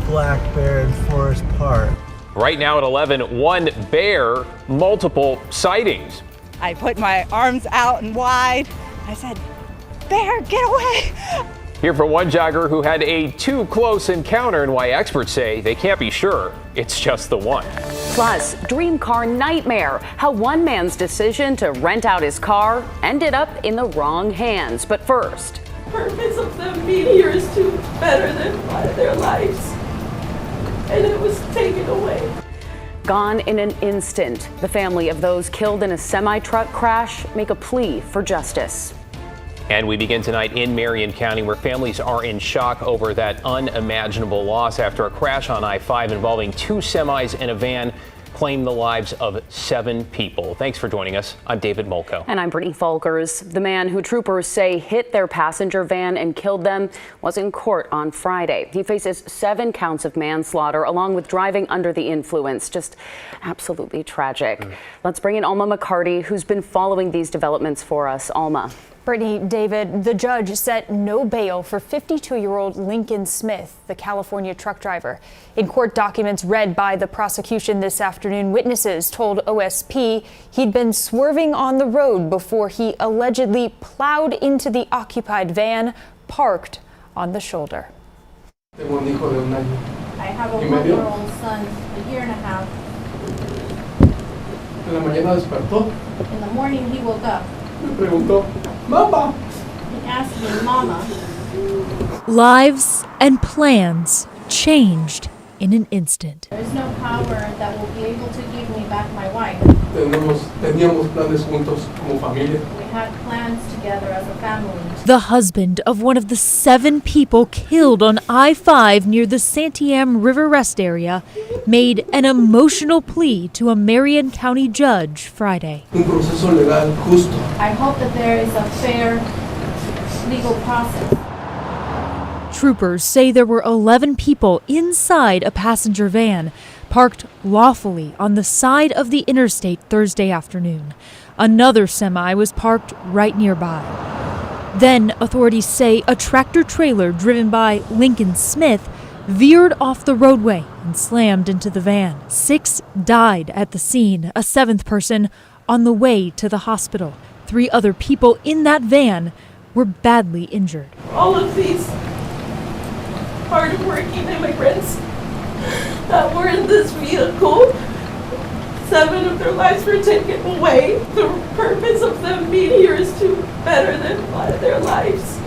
black bear in Forest Park. Right now at 11, one bear, multiple sightings. I put my arms out and wide. I said, "Bear, get away!" Here for one jogger who had a too close encounter and why experts say they can't be sure it's just the one. Plus, dream car nightmare. How one man's decision to rent out his car ended up in the wrong hands. But first, the purpose of them being here is to better their lives, and it was taken away. gone in an instant. The family of those killed in a semi-truck crash make a plea for justice. And we begin tonight in Marion County, where families are in shock over that unimaginable loss after a crash on I-5 involving two semis and a van claimed the lives of 7 people. Thanks for joining us. I'm David Molko. And I'm Brittany Folkers. The man who troopers say hit their passenger van and killed them was in court on Friday. He faces 7 counts of manslaughter along with driving under the influence. Just absolutely tragic. Let's bring in Alma McCarty, who's been following these developments for us. Alma. Brittany, David, the judge set no bail for 52-year-old Lincoln Smith, the California truck driver. In court documents read by the prosecution this afternoon, witnesses told OSP he'd been swerving on the road before he allegedly plowed into the occupied van parked on the shoulder. I have a 1-year-old son, a year and a half. In the morning he woke up. Mama. He asked me, Mama. Lives and plans changed in an instant. There is no power that will be able to give me back my wife. Teníamos planes juntos como familia. We had plans together as a family. The husband of one of the 7 people killed on I-5 near the Santiam River Rest area made an emotional plea to a Marion County judge Friday. Un proceso legal justo. I hope that there is a fair legal process. Troopers say there were 11 people inside a passenger van parked lawfully on the side of the interstate Thursday afternoon. Another semi was parked right nearby. Then authorities say a tractor-trailer driven by Lincoln Smith veered off the roadway and slammed into the van. 6 died at the scene, a 7th person on the way to the hospital. 3 other people in that van were badly injured. All of these hard-working immigrants that were in this vehicle, 7 of their lives were taken away. The purpose of them being here is to better their lives,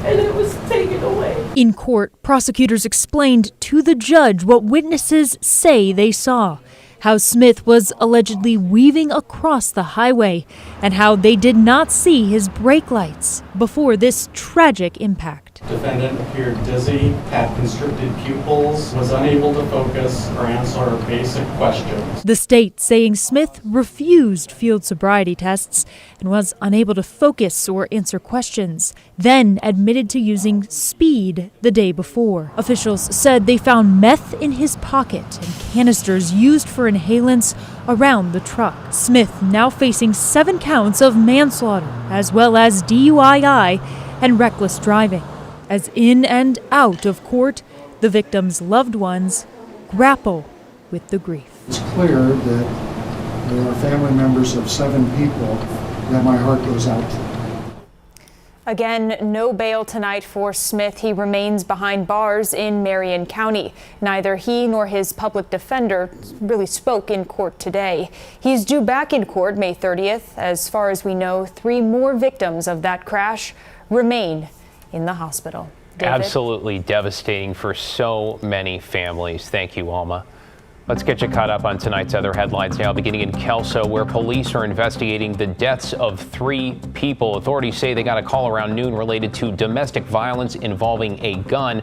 and it was taken away. In court, prosecutors explained to the judge what witnesses say they saw, how Smith was allegedly weaving across the highway, and how they did not see his brake lights before this tragic impact. Defendant appeared dizzy, had constricted pupils, was unable to focus or answer basic questions. The state saying Smith refused field sobriety tests and was unable to focus or answer questions, then admitted to using speed the day before. Officials said they found meth in his pocket and canisters used for inhalants around the truck. Smith now facing 7 counts of manslaughter, as well as DUI and reckless driving. As in and out of court, the victims' loved ones grapple with the grief. It's clear that there are family members of 7 people that my heart goes out to. Again, no bail tonight for Smith. He remains behind bars in Marion County. Neither he nor his public defender really spoke in court today. He's due back in court May 30th. As far as we know, 3 more victims of that crash remain in the hospital. David? Absolutely devastating for so many families. Thank you, Alma. Let's get you caught up on tonight's other headlines now, beginning in Kelso, where police are investigating the deaths of 3 people. Authorities say they got a call around noon related to domestic violence involving a gun.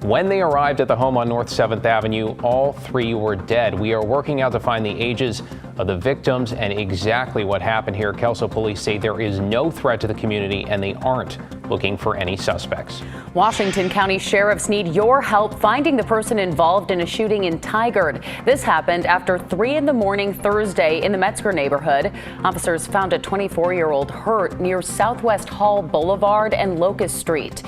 When they arrived at the home on North 7th Avenue, all 3 were dead. We are working out to find the ages of the victims and exactly what happened here. Kelso police say there is no threat to the community and they aren't looking for any suspects. Washington County sheriffs need your help finding the person involved in a shooting in Tigard. This happened after 3 in the morning Thursday in the Metzger neighborhood. Officers found a 24-year-old hurt near Southwest Hall Boulevard and Locust Street.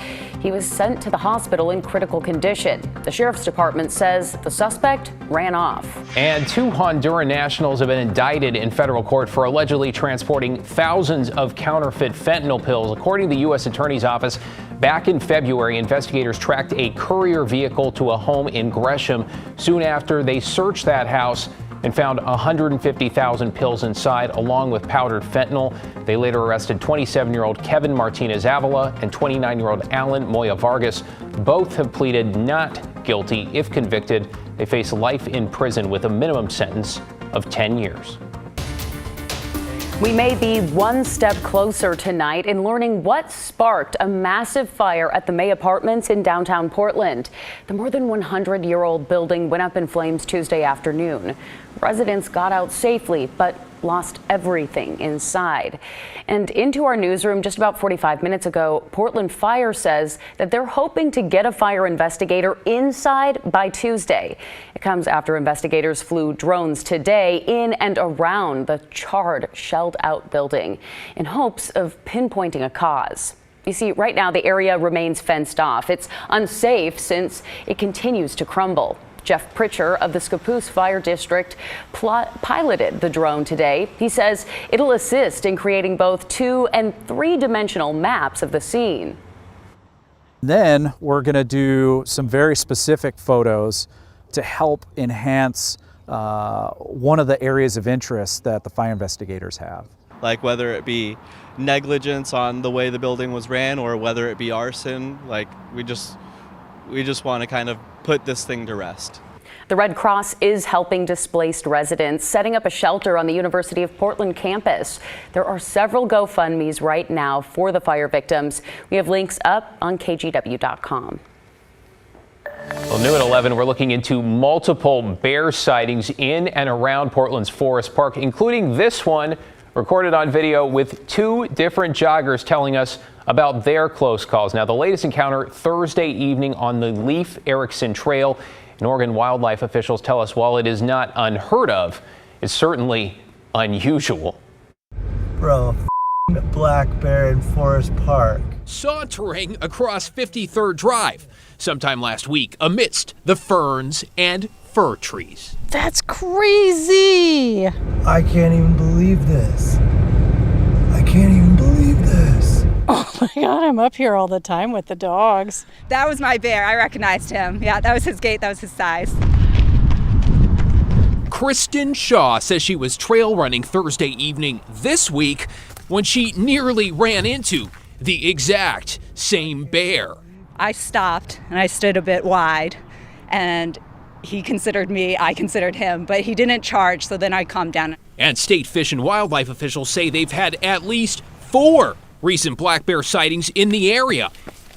He was sent to the hospital in critical condition. The sheriff's department says the suspect ran off. And 2 Honduran nationals have been indicted in federal court for allegedly transporting thousands of counterfeit fentanyl pills. According to the U.S. Attorney's Office, back in February, investigators tracked a courier vehicle to a home in Gresham. Soon after, they searched that house and found 150,000 pills inside, along with powdered fentanyl. They later arrested 27-year-old Kevin Martinez Avila and 29-year-old Alan Moya Vargas. Both have pleaded not guilty. If convicted, they face life in prison with a minimum sentence of 10 years. We may be one step closer tonight in learning what sparked a massive fire at the May Apartments in downtown Portland. The more than 100-year-old building went up in flames Tuesday afternoon. Residents got out safely, but lost everything inside. And into our newsroom just about 45 minutes ago, Portland Fire says that they're hoping to get a fire investigator inside by Tuesday. It comes after investigators flew drones today in and around the charred, shelled-out building in hopes of pinpointing a cause. You see, right now the area remains fenced off. It's unsafe since it continues to crumble. Jeff Pritcher of the Scappoose Fire District piloted the drone today. He says it'll assist in creating both 2- and 3-dimensional maps of the scene. Then we're going to do some very specific photos to help enhance one of the areas of interest that the fire investigators have. Like whether it be negligence on the way the building was ran or whether it be arson, like we just want to kind of put this thing to rest. The Red Cross is helping displaced residents, setting up a shelter on the University of Portland campus. There are several GoFundMes right now for the fire victims. We have links up on KGW.com. Well, new at 11, we're looking into multiple bear sightings in and around Portland's Forest Park, including this one recorded on video with 2 different joggers telling us about their close calls. Now, the latest encounter Thursday evening on the Leif Erikson Trail. And Oregon wildlife officials tell us while it is not unheard of, it's certainly unusual. Bro, black bear in Forest Park. Sauntering across 53rd Drive sometime last week amidst the ferns and fir trees. That's crazy. I can't even believe this. I can't even believe this. Oh my God, I'm up here all the time with the dogs. That was my bear. I recognized him. Yeah, that was his gait. That was his size. Kristen Shaw says she was trail running Thursday evening this week when she nearly ran into the exact same bear. I stopped and I stood a bit wide, and he considered me, I considered him, but he didn't charge, so then I calmed down. And state fish and wildlife officials say they've had at least 4 recent black bear sightings in the area,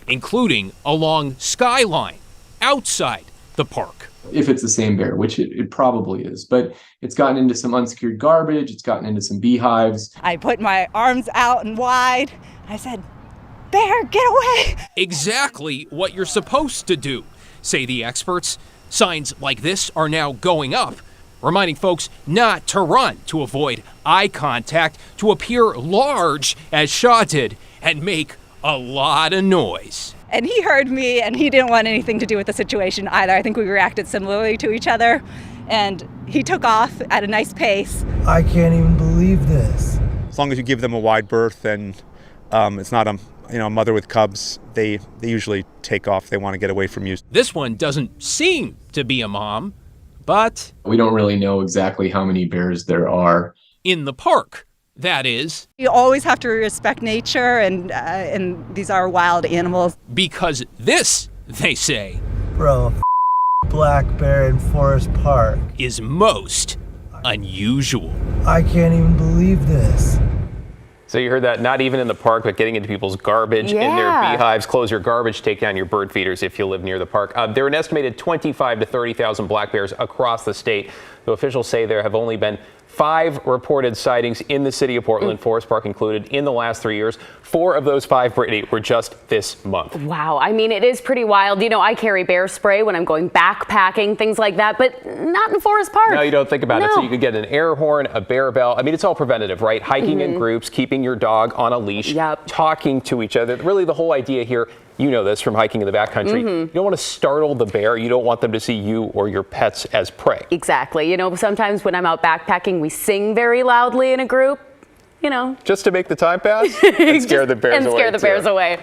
including along Skyline, outside the park. If it's the same bear, which it probably is, but it's gotten into some unsecured garbage, it's gotten into some beehives. I put my arms out and wide. I said, "Bear, get away!" Exactly what you're supposed to do, say the experts. Signs like this are now going up, reminding folks not to run, to avoid eye contact, to appear large, as Shaw did, and make a lot of noise. And he heard me, and he didn't want anything to do with the situation either. I think we reacted similarly to each other, and he took off at a nice pace. I can't even believe this. As long as you give them a wide berth and it's not a mother with cubs, they usually take off. They want to get away from you. This one doesn't seem to be a mom, but we don't really know exactly how many bears there are in the park. That is, you always have to respect nature, and these are wild animals. Because this, they say, bro, black bear in Forest Park is most unusual. I can't even believe this. So you heard that, not even in the park, but getting into people's garbage in their beehives. Close your garbage, take down your bird feeders if you live near the park. There are an estimated 25 to 30,000 black bears across the state. The officials say there have only been 5 reported sightings in the city of Portland, Forest Park included, in the last 3 years. 4 of those 5, Brittany, were just this month. Wow. I mean, it is pretty wild. You know, I carry bear spray when I'm going backpacking, things like that, but not in Forest Park. No, you don't think about it. So you could get an air horn, a bear bell. I mean, it's all preventative, right? Hiking in groups, keeping your dog on a leash, talking to each other. Really, the whole idea here, You know this from hiking in the backcountry. You don't want to startle the bear. You don't want them to see you or your pets as prey. Exactly. You know, sometimes when I'm out backpacking, we sing very loudly in a group, you know. Just to make the time pass and scare the bears away. away.